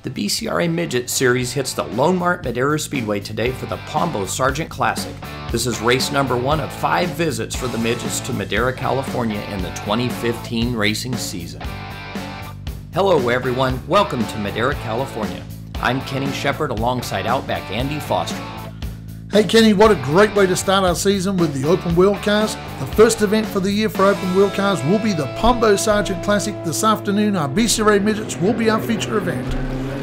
The BCRA Midget Series hits the LoanMart Madera Speedway today for the Pombo Sargent Classic. This is race number 1 of 5 visits for the Midgets to Madera, California in the 2015 racing season. Hello everyone, welcome to Madera, California. I'm Kenny Shepard alongside Outback Andy Foster. Hey Kenny, what a great way to start our season with the open wheel cars. The first event for the year for open wheel cars will be the Pombo Sargent Classic this afternoon. Our BCRA Midgets will be our feature event.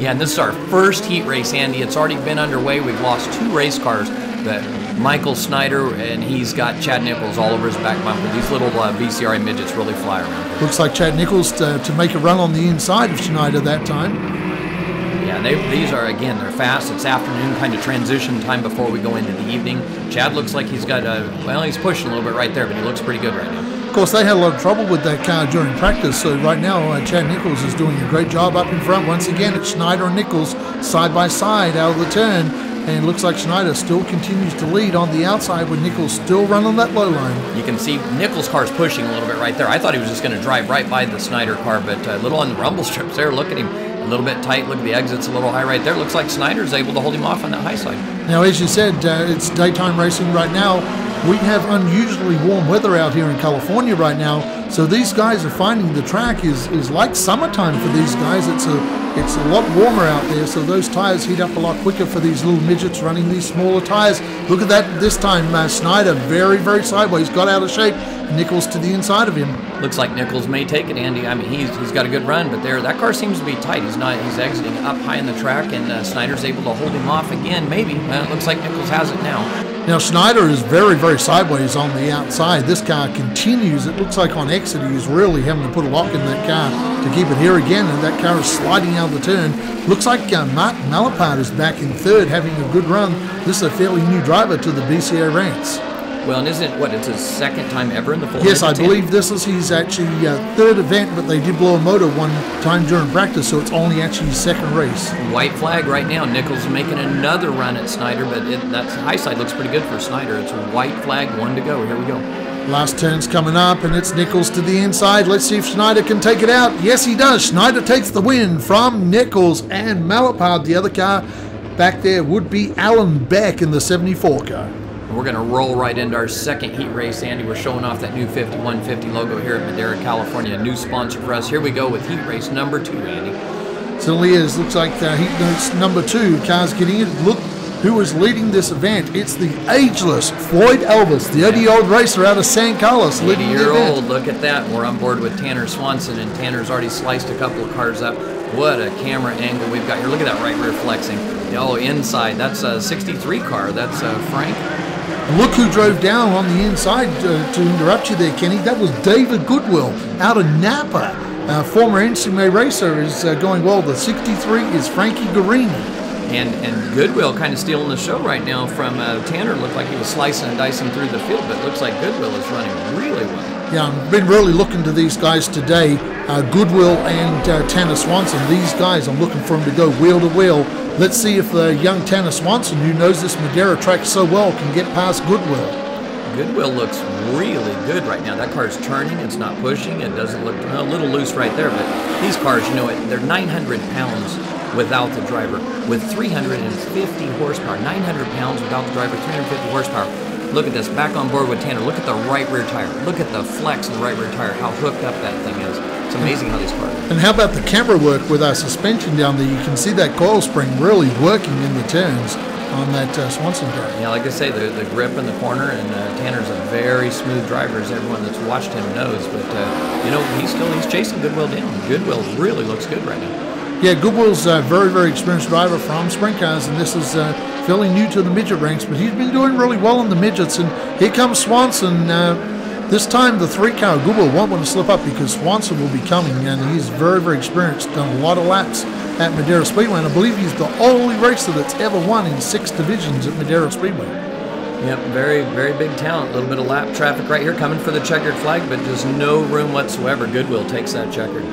Yeah, and this is our first heat race, Andy. It's already been underway. We've lost 2 race cars. Michael Snyder, and he's got Chad Nichols all over his back bumper. These little BCRA Midgets really fly around. Looks like Chad Nichols to make a run on the inside of Schneider that time. Yeah, these are, again, they're fast. It's afternoon, kind of transition time before we go into the evening. Chad looks like he's got he's pushing a little bit right there, but he looks pretty good right now. Of course, they had a lot of trouble with that car during practice, so right now Chad Nichols is doing a great job up in front. Once again, it's Schneider and Nichols side by side out of the turn, and it looks like Schneider still continues to lead on the outside with Nichols still running that low line. You can see Nichols' car's pushing a little bit right there. I thought he was just going to drive right by the Snyder car, but a little on the rumble strips there. Look at him. A little bit tight. Look at the exits a little high right there. Looks like Snyder's able to hold him off on that high side. Now, as you said, it's daytime racing right now. We have unusually warm weather out here in California right now, so these guys are finding the track is like summertime for these guys. It's a lot warmer out there, so those tires heat up a lot quicker for these little midgets running these smaller tires. Look at that this time. Snyder very, very sideways, got out of shape. Nichols to the inside of him. Looks like Nichols may take it, Andy. I mean, he's got a good run, but that car seems to be tight. He's exiting up high in the track, and Snyder's able to hold him off again, maybe. It looks like Nichols has it now. Now, Schneider is very, very sideways on the outside. This car continues. It looks like on exit he's really having to put a lock in that car to keep it here again, and that car is sliding out of the turn. Looks like Mark Malapart is back in third, having a good run. This is a fairly new driver to the BCA ranks. Well, and isn't it's his second time ever in the full? Yes, I believe this is his actually third event, but they did blow a motor one time during practice, so it's only actually his second race. White flag right now. Nichols making another run at Snyder, but that high side looks pretty good for Snyder. It's a white flag, 1 to go. Here we go. Last turn's coming up, and it's Nichols to the inside. Let's see if Schneider can take it out. Yes, he does. Schneider takes the win from Nichols and Malapart. The other car back there would be Alan Beck in the 74 car. We're going to roll right into our second heat race, Andy. We're showing off that new 5150 logo here at Madera, California. A new sponsor for us. Here we go with heat race number 2, Andy. Certainly is. Looks like heat race number 2. Cars getting it. Look who is leading this event. It's the ageless Floyd Elvis, the 80-year-old racer out of San Carlos. 80-year-old. Look at that. We're on board with Tanner Swanson, and Tanner's already sliced a couple of cars up. What a camera angle we've got here. Look at that right rear flexing. Oh, inside. That's a 63 car. That's Frank. Look who drove down on the inside to interrupt you there, Kenny. That was David Goodwill out of Napa. Former NCMA racer is going well. The 63 is Frankie Guarini. And Goodwill kind of stealing the show right now from Tanner. Looked like he was slicing and dicing through the field, but it looks like Goodwill is running really well. Yeah, I've been really looking to these guys today, Goodwill and Tanner Swanson. These guys, I'm looking for them to go wheel to wheel. Let's see if the young Tanner Swanson, who knows this Madera track so well, can get past Goodwill. Goodwill looks really good right now. That car's turning. It's not pushing. It doesn't look a little loose right there, but these cars, they're 900 pounds without the driver with 350 horsepower. 900 pounds without the driver, 350 horsepower. Look at this, back on board with Tanner. Look at the right rear tire. Look at the flex in the right rear tire, how hooked up that thing is. It's amazing how these cars are. And how about the camera work with our suspension down there? You can see that coil spring really working in the turns on that Swanson car. Yeah, like I say, the grip in the corner, and Tanner's a very smooth driver, as everyone that's watched him knows. But, he's chasing Goodwill down. Goodwill really looks good right now. Yeah, Goodwill's a very, very experienced driver from sprint cars, and this is fairly new to the midget ranks, but he's been doing really well in the midgets. And here comes Swanson. This time the 3-car Goodwill won't want to slip up because Swanson will be coming, and he's very, very experienced, done a lot of laps at Madera Speedway, and I believe he's the only racer that's ever won in 6 divisions at Madera Speedway. Yep, very, very big talent. A little bit of lap traffic right here coming for the checkered flag, but just no room whatsoever. Goodwill takes that checkered.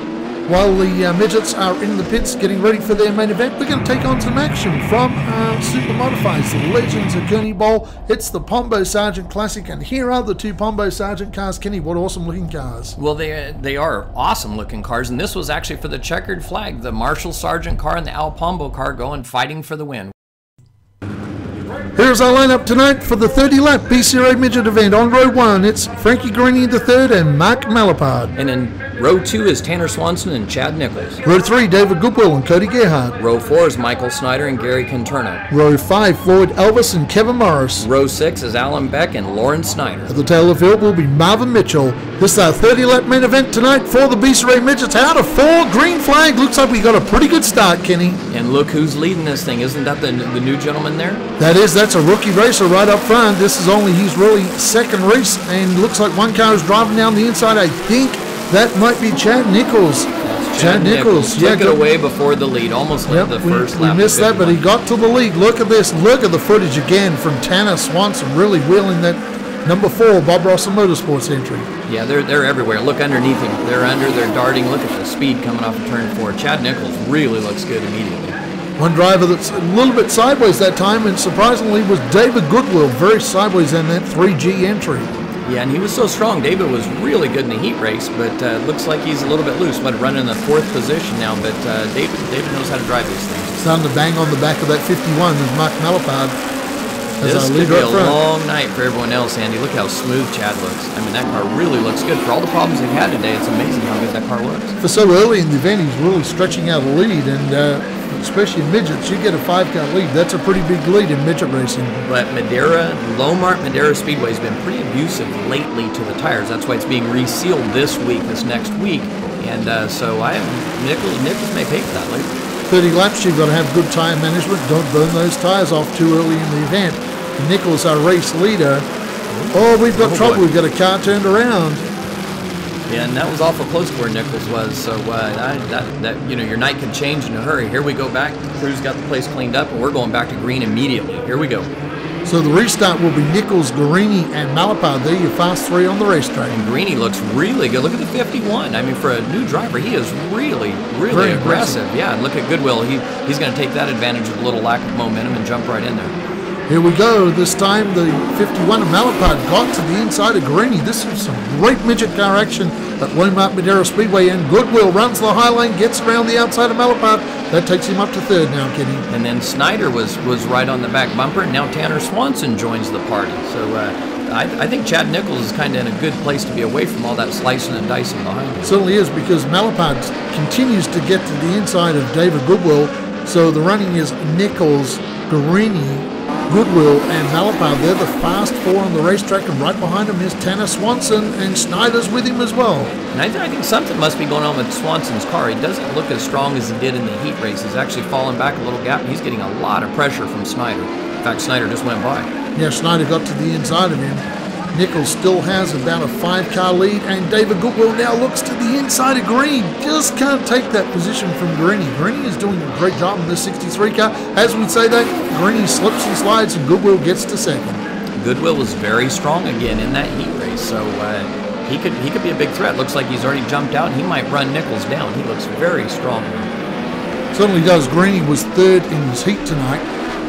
While the midgets are in the pits getting ready for their main event, we're going to take on some action from Super Modifieds, the Legends of Gurney Bowl. It's the Pombo Sargent Classic, and here are the two Pombo Sargent cars. Kenny, what awesome looking cars. Well, they are awesome looking cars, and this was actually for the checkered flag. The Marshall Sargent car and the Al Pombo car going fighting for the win. Here's our lineup tonight for the 30-lap BCRA Midget event. On row 1, it's Frankie Greeny III and Mark Malapard. And in row 2 is Tanner Swanson and Chad Nichols. Row 3, David Goodwill and Cody Gerhardt. Row 4 is Michael Snyder and Gary Conterno. Row 5, Floyd Elvis and Kevin Morris. Row 6 is Alan Beck and Lauren Snyder. At the tail of the field will be Marvin Mitchell. This is our 30-lap main event tonight for the BCRA Midgets. Out of 4, green flag. Looks like we got a pretty good start, Kenny. And look who's leading this thing. Isn't that the new gentleman there? That's a rookie racer right up front. This is only his really second race, and looks like one car is driving down the inside. I think that might be Chad Nichols. Chad Nichols took it away before the lead, almost like the first lap. We missed that, but he got to the lead. Look at this. Look at the footage again from Tanner Swanson, really wheeling that number 4 Bob Ross Motorsports entry. Yeah, they're everywhere. Look underneath him. They're darting. Look at the speed coming off of turn 4. Chad Nichols really looks good immediately. One driver that's a little bit sideways that time, and surprisingly, was David Goodwill, very sideways in that 3G entry. Yeah, and he was so strong. David was really good in the heat race, but looks like he's a little bit loose. Running in the 4th position now, but David knows how to drive these things. Starting to bang on the back of that 51 is Mark Malapard. This could be a long night for everyone else, Andy. Look how smooth Chad looks. I mean, that car really looks good. For all the problems they've had today, it's amazing how good that car looks. For so early in the event, he's really stretching out a lead, and especially in midgets, you get a 5-car lead. That's a pretty big lead in midget racing. But LoanMart Madera Speedway has been pretty abusive lately to the tires. That's why it's being resealed this next week. And so Nichols may pay for that later. 30 laps, you've got to have good tire management. Don't burn those tires off too early in the event. Nichols, our race leader. Oh, we've got trouble. Boy. We've got a car turned around. Yeah, and that was awful close to where Nichols was. So your night could change in a hurry. Here we go back. The crew's got the place cleaned up, and we're going back to green immediately. Here we go. So the restart will be Nichols, Guarini, and Malapard. They're your fast 3 on the racetrack. And Greeny looks really good. Look at the 51. I mean, for a new driver, he is really aggressive. Yeah, and look at Goodwill. He's going to take that advantage of a little lack of momentum and jump right in there. Here we go. This time the 51 of Malapard got to the inside of Greeny. This is some great midget car action at LoanMart Madera Speedway, and Goodwill runs the high lane, gets around the outside of Malapard. That takes him up to 3rd now, Kenny. And then Snyder was right on the back bumper, and now Tanner Swanson joins the party. So I think Chad Nichols is kind of in a good place to be away from all that slicing and dicing behind him. It certainly is, because Malapard continues to get to the inside of David Goodwill. So the running is Nichols, Guarini, Goodwill, and Malapard. They're the fast 4 on the racetrack, and right behind him is Tanner Swanson, and Snyder's with him as well. And I think something must be going on with Swanson's car. He doesn't look as strong as he did in the heat race. He's actually fallen back a little gap, and he's getting a lot of pressure from Snyder. In fact, Snyder just went by. Yeah, Snyder got to the inside of him. Nichols still has about a 5-car lead, and David Goodwill now looks to the inside of Green. Just can't take that position from Greeny. Greeny is doing a great job in this 63 car. As we say that, Greeny slips and slides, and Goodwill gets to 2nd. Goodwill was very strong again in that heat race, so he could be a big threat. Looks like he's already jumped out, and he might run Nichols down. He looks very strong. Certainly does. Greeny was 3rd in his heat tonight.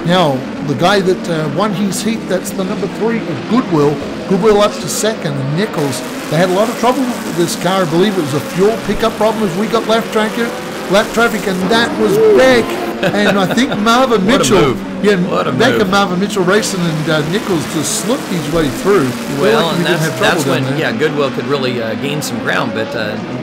Now, the guy that won his heat, that's the number 3 of Goodwill. Goodwill up to 2nd, and Nichols, they had a lot of trouble with this car. I believe it was a fuel pickup problem as we got lap traffic, and that was Beck. And I think Marvin Mitchell, Beck and Marvin Mitchell racing, and Nichols just slipped his way through. Well, and that's when, Goodwill could really gain some ground, but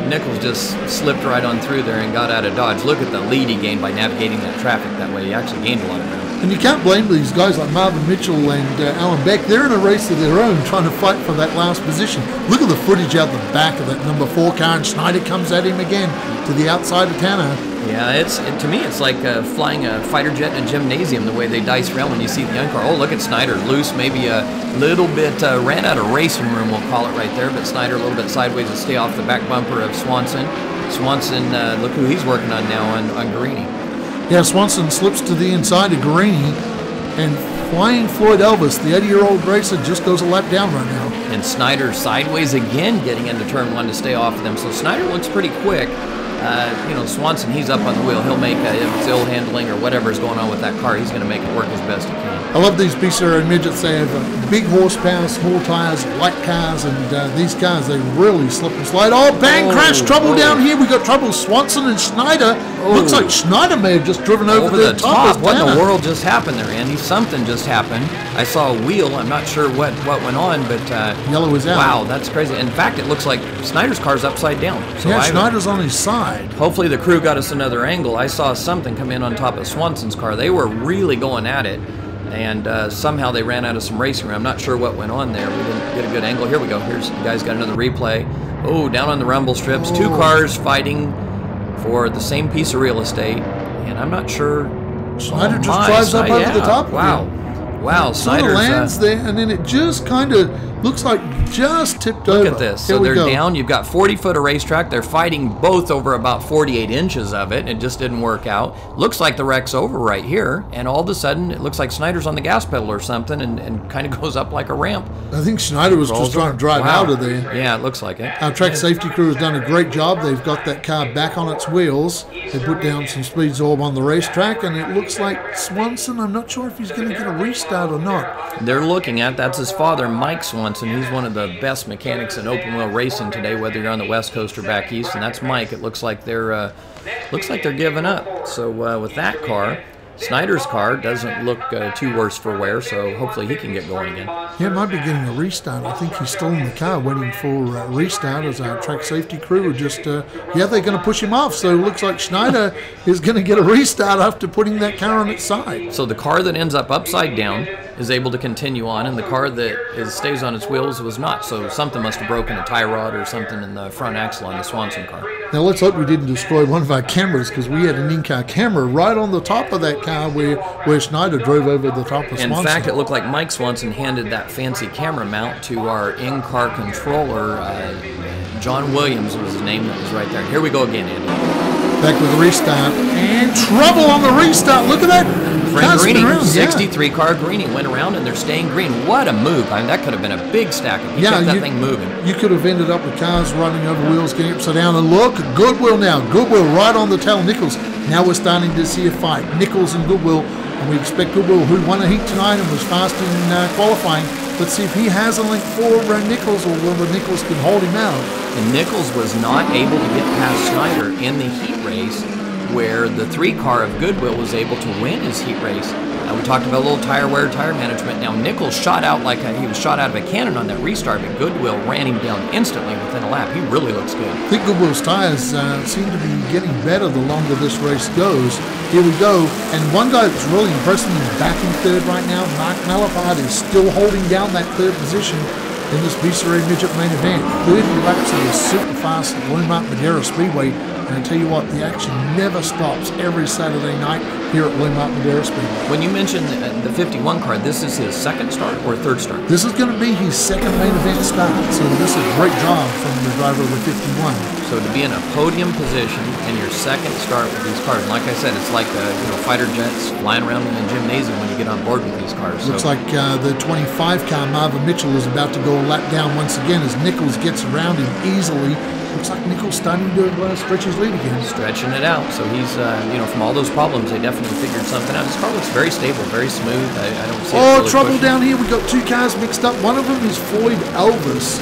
Nichols just slipped right on through there and got out of dodge. Look at the lead he gained by navigating that traffic that way. He actually gained a lot of ground. And you can't blame these guys like Marvin Mitchell and Alan Beck. They're in a race of their own, trying to fight for that last position. Look at the footage out the back of that number 4 car, and Snyder comes at him again to the outside of Tanner. Yeah, to me, it's like flying a fighter jet in a gymnasium, the way they dice around when you see the young car. Oh, look at Snyder, loose, maybe a little bit, ran out of racing room, we'll call it right there, but Snyder a little bit sideways to stay off the back bumper of Swanson. Swanson, look who he's working on now on Guarini. Yeah, Swanson slips to the inside of Guarini, and flying Floyd Elvis, the 80-year-old racer, just goes a lap down right now. And Snyder sideways again, getting into turn 1 to stay off of them. So Snyder looks pretty quick. You know, Swanson, he's up on the wheel. He'll make if it's ill handling or whatever is going on with that car, he's going to make it work as best he can. I love these BCRA Midgets. They have big horsepower, small tires, light cars, and these cars, they really slip and slide. Oh, bang, crash, trouble down here. We got trouble. Swanson and Schneider. Looks like Schneider may have just driven over the top. What in the world just happened there, Andy? Something just happened. I saw a wheel. I'm not sure what went on, but yellow is out. Wow, that's crazy. In fact, it looks like Snyder's car's upside down. So yeah, Schneider's on his side. Hopefully the crew got us another angle. I saw something come in on top of Swanson's car. They were really going at it, and somehow they ran out of some racing room. I'm not sure what went on there. We didn't get a good angle. Here we go. Here's, you guys got another replay. Oh, down on the rumble strips. Two cars fighting for the same piece of real estate, and I'm not sure. Schneider just drives up over the top. Wow. Wow, Snyder Snyder's lands there, and then it just kind of looks like just tipped over. Look at this. So they're down. You've got 40 foot of racetrack. They're fighting both over about 48 inches of it. It just didn't work out. Looks like the wreck's over right here, and all of a sudden it looks like Snyder's on the gas pedal or something, and kind of goes up like a ramp. I think Schneider was just trying to drive out of there. Yeah, it looks like it. Our track safety crew has done a great job. They've got that car back on its wheels. They put down some speed zorb on the racetrack, and it looks like Swanson, I'm not sure if he's going to get a restart or not. They're looking at, that's his father, Mike Swanson. He's one of the best mechanics in open wheel racing today, whether you're on the West Coast or back east, and that's Mike. It looks like they're giving up. So with that car, Snyder's car doesn't look too worse for wear, so hopefully he can get going again. Yeah, might be getting a restart. I think he's still in the car waiting for a restart as our track safety crew are just, they're going to push him off. So it looks like Schneider is going to get a restart after putting that car on its side. So the car that ends up upside down is able to continue on, and the car that stays on its wheels was not. So something must have broken, a tie rod or something in the front axle on the Swanson car. Now let's hope we didn't destroy one of our cameras, because we had an in-car camera right on the top of that car where Schneider drove over the top of Swanson. In fact, it looked like Mike Swanson handed that fancy camera mount to our in-car controller. John Williams was his name that was right there. Here we go again, Andy. Back with the restart, and trouble on the restart. Look at that. Friend Greeny, 63 car Greeny went around, and they're staying green. What a move. I mean, that could have been a big stack. He kept that thing moving. You could have ended up with cars running over wheels, getting upside down. And look, Goodwill now. Goodwill right on the tail. Nichols. Now we're starting to see a fight. Nichols and Goodwill. And we expect Goodwill, who won a heat tonight and was fast in qualifying. Let's see if he has a link for Nichols, or whether Nichols can hold him out. And Nichols was not able to get past Schneider in the heat race, where the 3 car of Goodwill was able to win his heat race. We talked about a little tire wear, tire management. Now Nichols shot out like he was shot out of a cannon on that restart, but Goodwill ran him down instantly within a lap. He really looks good. I think Goodwill's tires seem to be getting better the longer this race goes. Here we go, and one guy that's really impressing me is back in third right now. Mark Malapard is still holding down that third position in this BCRA Midget main event. 30 laps of the super fast LoanMart Madera Speedway. And I tell you what, the action never stops every Saturday night here at LoanMart Madera Speedway. When you mentioned the 51 car, this is his second start or third start? This is going to be his second main event start, so this is a great job from the driver of the 51. So to be in a podium position in your second start with these cars, and like I said, it's like fighter jets flying around in the gymnasium when you get on board with these cars. Looks like the 25 car Marvin Mitchell is about to go a lap down once again as Nichols gets around him easily. Looks like Nichols starting to stretch his lead again. Stretching it out. So he's, from all those problems, they definitely figured something out. His car looks very stable, very smooth. I don't see really trouble pushing down here. We got 2 cars mixed up. One of them is Floyd Elvis.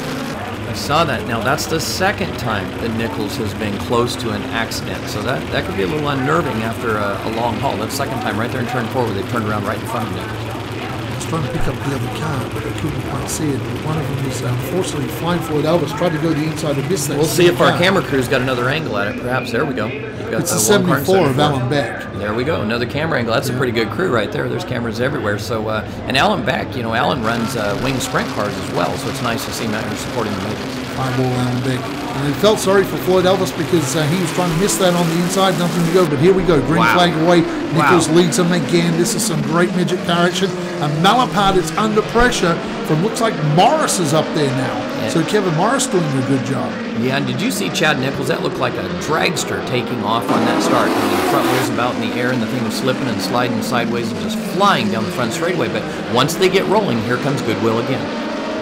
I saw that. Now, that's the second time that Nichols has been close to an accident. So that could be a little unnerving after a long haul. That's the second time right there in turn 4 where they turned around right in front of Nichols. I was trying to pick up the other car, but I couldn't quite see it. One of them is unfortunately flying Floyd Elvis. Tried to go the inside of this. We'll see if our camera crew's got another angle at it. Perhaps. There we go. It's a 74 of Alan Beck. There we go. Another camera angle. That's a pretty good crew right there. There's cameras everywhere. So, and Alan Beck, Alan runs wing sprint cars as well. So it's nice to see him out here supporting the Midgets. Fireball Alan Beck. And I felt sorry for Floyd Elvis because he was trying to miss that on the inside. Nothing to go. But here we go. Green flag away. Nichols leads him again. This is some great midget car action. And Malapard is under pressure from, looks like Morris is up there now. Yeah. So Kevin Morris doing a good job. Yeah, and did you see Chad Nichols? That looked like a dragster taking off on that start. I mean, the front wheels about in the air, and the thing was slipping and sliding sideways and just flying down the front straightaway. But once they get rolling, here comes Goodwill again.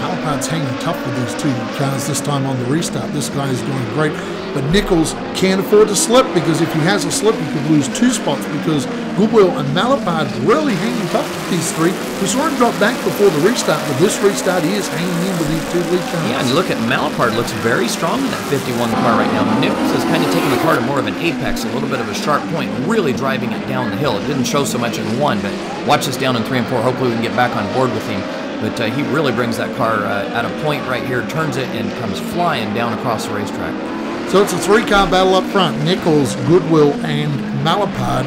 Malapad's hanging tough with these two cars this time on the restart. This guy is doing great, but Nichols can't afford to slip, because if he has a slip, he could lose 2 spots, because Goodwill and Malapad really hanging tough with these three. We saw him drop back before the restart, but this restart he is hanging in with these 2 lead cars. Yeah, and you look at Malapad, looks very strong in that 51 car right now. Nichols is kind of taking the car to more of an apex, a little bit of a sharp point, really driving it down the hill. It didn't show so much in 1, but watch this down in 3 and 4. Hopefully we can get back on board with him. But he really brings that car at a point right here, turns it, and comes flying down across the racetrack. So it's a 3-car battle up front, Nichols, Goodwill, and Malapad.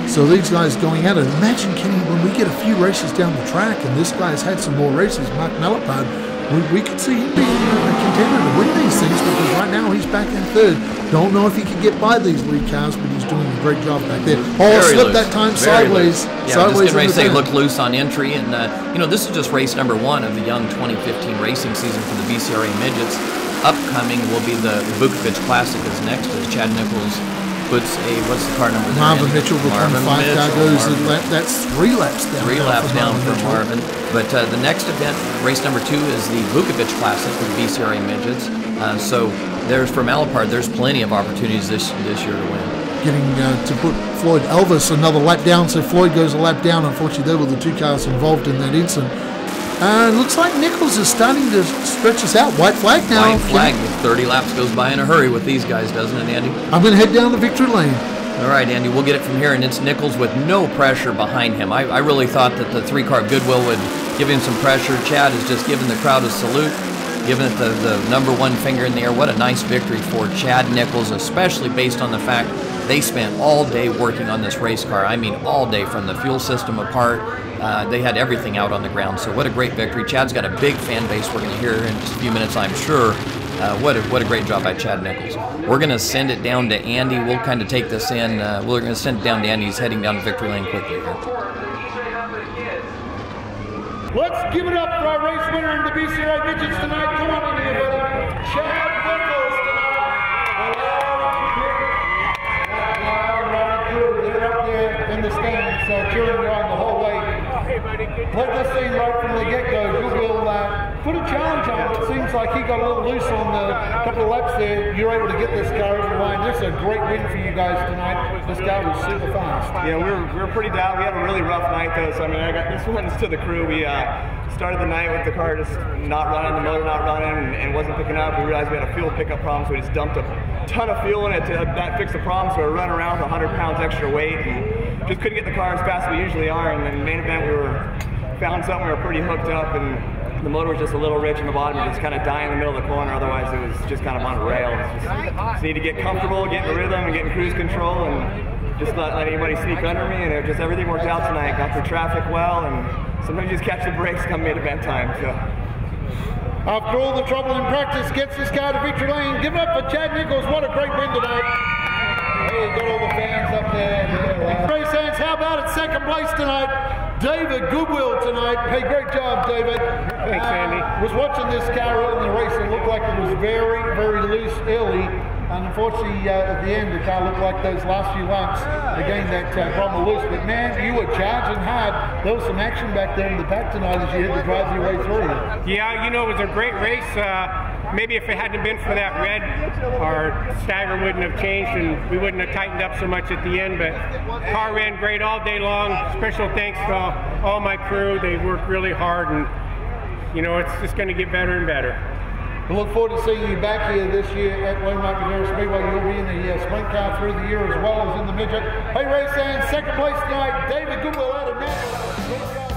So these guys going at it. Imagine, Kenny, when we get a few races down the track, and this guy's had some more races, Mark Malapad, we could see him being a contender to win these things, because right now he's back in 3rd. Don't know if he can get by these lead cars, but he's doing a great job back there. Oh, slipped that time sideways. Yeah, sideways just getting ready to say, looked loose on entry, and you know, this is just race number 1 of the young 2015 racing season for the BCRA Midgets. Upcoming will be the Vukovic Classic is next, as Chad Nichols puts a, what's the car number there? Marvin Mitchell, the 25 car goes, that's 3 laps down. 3 laps down for Marvin. But the next event, race number 2, is the Vukovic Classic with the BCRA Midgets. So there's, for Malapad, there's plenty of opportunities this year to win. Getting to put Floyd Elvis another lap down, so Floyd goes a lap down. Unfortunately, there were the 2 cars involved in that incident. Looks like Nichols is starting to stretch us out. White flag now. White flag. 30 laps goes by in a hurry with these guys, doesn't it, Andy? I'm going to head down the victory lane. All right, Andy, we'll get it from here, and it's Nichols with no pressure behind him. I really thought that the 3-car Goodwill would give him some pressure. Chad is just giving the crowd a salute, giving it the number 1 finger in the air. What a nice victory for Chad Nichols, especially based on the fact they spent all day working on this race car. I mean, all day, from the fuel system apart. They had everything out on the ground, so what a great victory. Chad's got a big fan base we're going to hear in just a few minutes, I'm sure. What a great job by Chad Nichols. We're going to send it down to Andy. We'll kind of take this in. We're going to send it down to Andy. He's heading down to victory lane quickly here. Let's give it up for our race winner in the BCRA Midgets tonight. Come on in here, buddy. Chad Nichols tonight. They're up there in the stands, cheering you on the whole way. Played this thing right from the get-go. Goodwill put a challenge on him. It seems like he got a little loose on the couple of laps there. You're able to get this car over the line. This is a great win for you guys tonight. This guy was super fast. Yeah, we were pretty down. We had a really rough night though. So I mean, I got this one's to the crew. We started the night with the car just not running, the motor not running, and wasn't picking up. We realized we had a fuel pickup problem, so we just dumped a ton of fuel in it to that fix the problem. So we were running around with 100 pounds extra weight and just couldn't get the car as fast as we usually are. And then the main event, we found something, we were pretty hooked up, and the motor was just a little rich in the bottom. It just kind of died in the middle of the corner. Otherwise, it was just kind of on a rail. Just need to get comfortable, get in the rhythm, and get in cruise control, and just not let anybody sneak under me. And everything worked out tonight. Got through traffic well, and sometimes you just catch the brakes come main event time. So. After all the trouble in practice, gets this car to victory lane. Give it up for Chad Nichols. What a great win tonight. Hey, got all the fans up there. Race hands, how about it? 2nd place tonight. David Goodwill tonight. Hey, great job, David. Thanks, Andy. Was watching this car early in the race. It looked like it was very, very loose early. And unfortunately, at the end, the car looked like those last few laps, again, that problem loose. But man, you were charging hard. There was some action back there in the pack tonight as you had to drive your way through. Yeah, you know, it was a great race. Maybe if it hadn't been for that red, our stagger wouldn't have changed and we wouldn't have tightened up so much at the end. But car ran great all day long. Special thanks to all my crew. They worked really hard, and you know, it's just going to get better and better. We look forward to seeing you back here this year at LoanMart Madera Speedway. You'll be in the sprint car through the year as well as in the midget. Hey, race fans, 2nd place tonight, David Goodwill out of Nashville.